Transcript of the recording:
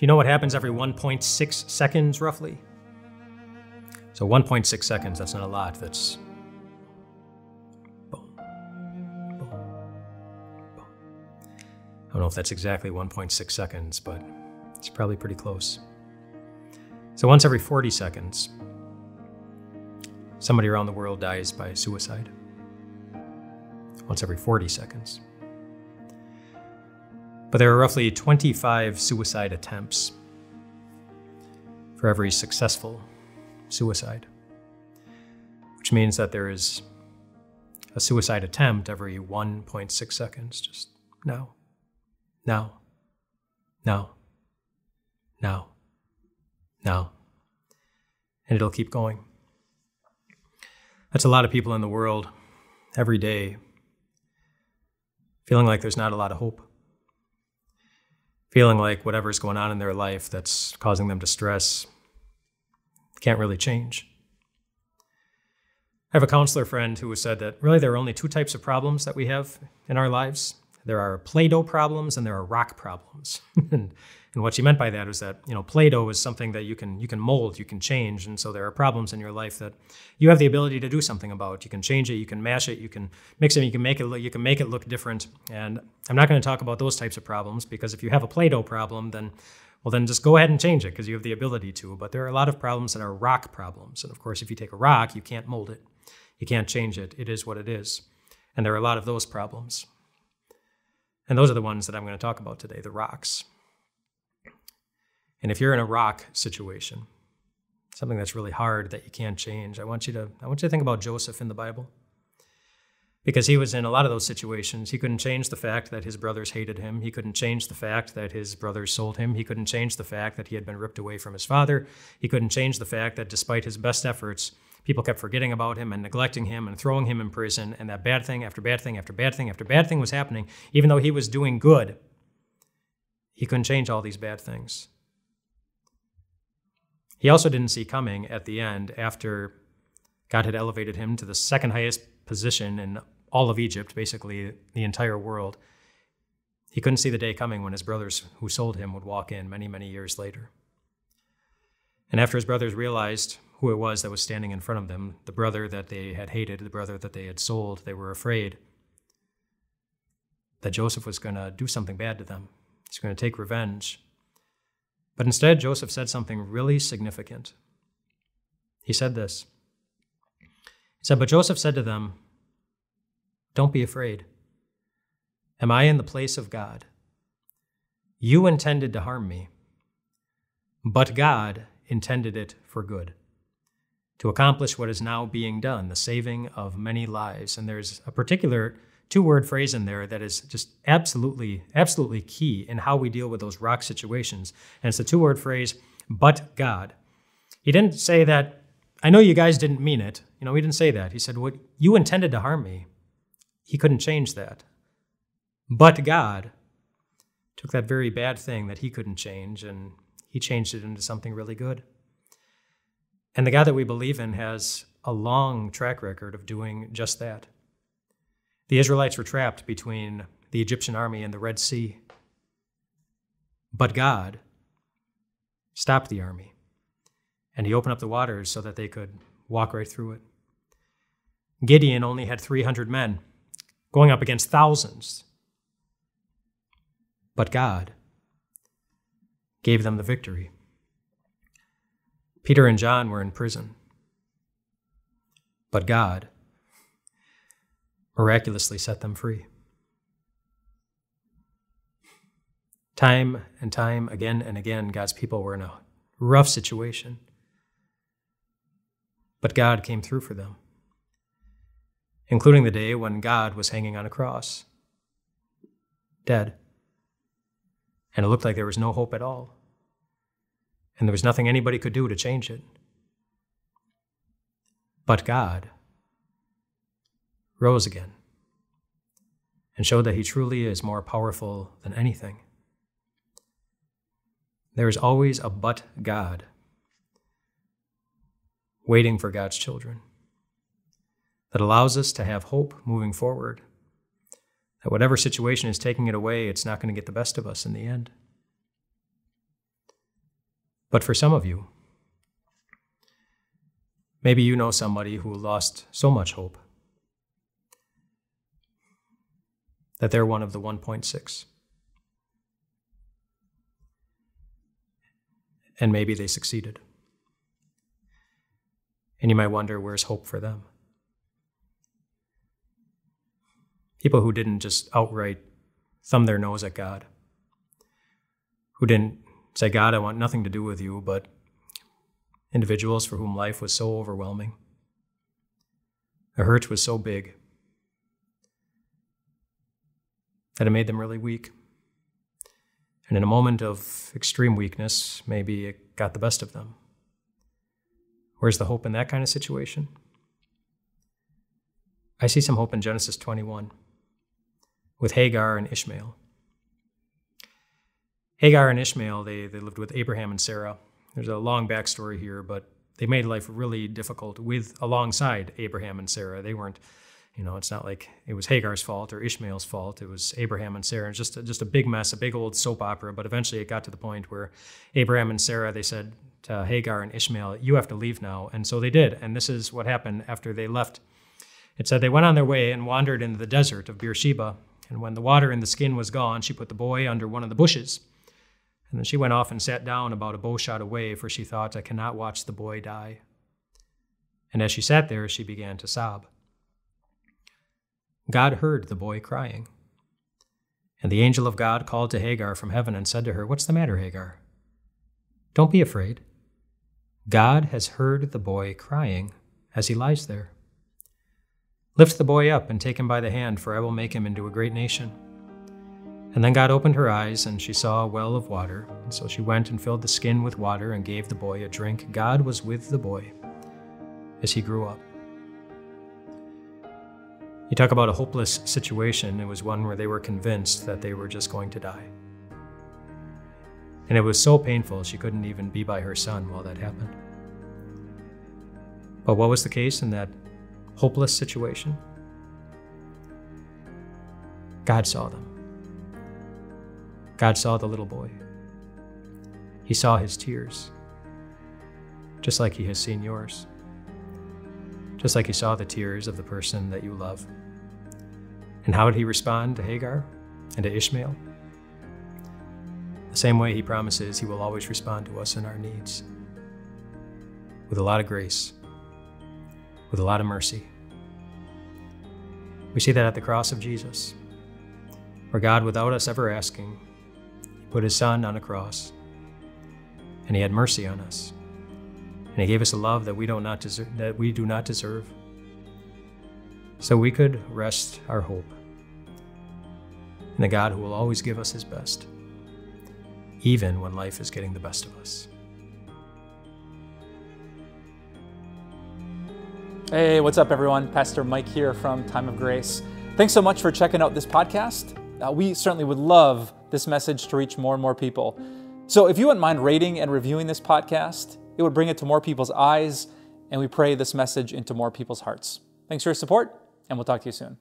you know what happens every 1.6 seconds, roughly? So 1.6 seconds, that's not a lot. That's boom, boom, boom. I don't know if that's exactly 1.6 seconds, but it's probably pretty close. So once every 40 seconds, somebody around the world dies by suicide. Once every 40 seconds. But there are roughly 25 suicide attempts for every successful suicide, which means that there is a suicide attempt every 1.6 seconds, just now, now, now, now, now, and it'll keep going. That's a lot of people in the world every day feeling like there's not a lot of hope. Feeling like whatever's going on in their life that's causing them distress can't really change. I have a counselor friend who has said that really there are only two types of problems that we have in our lives. There are Play-Doh problems and there are rock problems. And what she meant by that was that, Play-Doh is something that you can mold, you can change. And so there are problems in your life that you have the ability to do something about. You can change it, you can mash it, you can mix it, you can make it look different. And I'm not going to talk about those types of problems because if you have a Play-Doh problem, then just go ahead and change it because you have the ability to. But there are a lot of problems that are rock problems. And of course, if you take a rock, you can't mold it. You can't change it. It is what it is. And there are a lot of those problems. And those are the ones that I'm going to talk about today, the rocks. And if you're in a rock situation, something that's really hard that you can't change, I want you to think about Joseph in the Bible. Because he was in a lot of those situations. He couldn't change the fact that his brothers hated him. He couldn't change the fact that his brothers sold him. He couldn't change the fact that he had been ripped away from his father. He couldn't change the fact that despite his best efforts, people kept forgetting about him and neglecting him and throwing him in prison, and that bad thing after bad thing after bad thing after bad thing was happening. Even though he was doing good, he couldn't change all these bad things. He also didn't see coming at the end, after God had elevated him to the second highest position in all of Egypt, basically the entire world. He couldn't see the day coming when his brothers who sold him would walk in many, many years later. And after his brothers realized who it was that was standing in front of them, the brother that they had hated, the brother that they had sold, they were afraid that Joseph was going to do something bad to them. He's going to take revenge. But instead, Joseph said something really significant. He said this. He said, "But Joseph said to them, 'Don't be afraid. Am I in the place of God? You intended to harm me, but God intended it for good, to accomplish what is now being done, the saving of many lives.'" And there's a particular two-word phrase in there that is just absolutely key in how we deal with those rock situations. And it's the two-word phrase, "but God." He didn't say that, "I know you guys didn't mean it." He didn't say that. He said, "What you intended to harm me." He couldn't change that. But God took that very bad thing that he couldn't change, and he changed it into something really good. And the God that we believe in has a long track record of doing just that. The Israelites were trapped between the Egyptian army and the Red Sea. But God stopped the army, and he opened up the waters so that they could walk right through it. Gideon only had 300 men, going up against thousands. But God gave them the victory. Peter and John were in prison. But God miraculously set them free. Time and time, again and again, God's people were in a rough situation. But God came through for them, including the day when God was hanging on a cross, dead. And it looked like there was no hope at all. And there was nothing anybody could do to change it. But God rose again and showed that he truly is more powerful than anything. There is always a but God waiting for God's children that allows us to have hope moving forward, that whatever situation is taking it away, it's not going to get the best of us in the end. But for some of you, maybe you know somebody who lost so much hope that they're one of the 1.6. And maybe they succeeded. And you might wonder, where's hope for them? People who didn't just outright thumb their nose at God, who didn't say, God, I want nothing to do with you, but individuals for whom life was so overwhelming. The hurt was so big that it made them really weak. And in a moment of extreme weakness, maybe it got the best of them. Where's the hope in that kind of situation? I see some hope in Genesis 21 with Hagar and Ishmael. Hagar and Ishmael, they lived with Abraham and Sarah. There's a long backstory here, but they made life really difficult alongside Abraham and Sarah. They weren't, it's not like it was Hagar's fault or Ishmael's fault. It was Abraham and Sarah. It's just a big mess, a big old soap opera. But eventually it got to the point where Abraham and Sarah, they said to Hagar and Ishmael, you have to leave now. And so they did. And this is what happened after they left. It said they went on their way and wandered into the desert of Beersheba. And when the water in the skin was gone, she put the boy under one of the bushes. And then she went off and sat down about a bow shot away, for she thought, I cannot watch the boy die. And as she sat there, she began to sob. God heard the boy crying. And the angel of God called to Hagar from heaven and said to her, what's the matter, Hagar? Don't be afraid. God has heard the boy crying as he lies there. Lift the boy up and take him by the hand, for I will make him into a great nation. And then God opened her eyes, and she saw a well of water. And so she went and filled the skin with water and gave the boy a drink. God was with the boy as he grew up. You talk about a hopeless situation. It was one where they were convinced that they were just going to die. And it was so painful she couldn't even be by her son while that happened. But what was the case in that hopeless situation? God saw them. God saw the little boy. He saw his tears, just like he has seen yours, just like he saw the tears of the person that you love. And how did he respond to Hagar and to Ishmael? The same way he promises he will always respond to us in our needs, with a lot of grace, with a lot of mercy. We see that at the cross of Jesus, where God, without us ever asking, put his son on a cross, and he had mercy on us, and he gave us a love that we do not deserve, so we could rest our hope in the God who will always give us his best, even when life is getting the best of us. Hey, what's up, everyone? Pastor Mike here from Time of Grace. Thanks so much for checking out this podcast. We certainly would love this message to reach more and more people. So if you wouldn't mind rating and reviewing this podcast, it would bring it to more people's eyes, and we pray this message into more people's hearts. Thanks for your support, and we'll talk to you soon.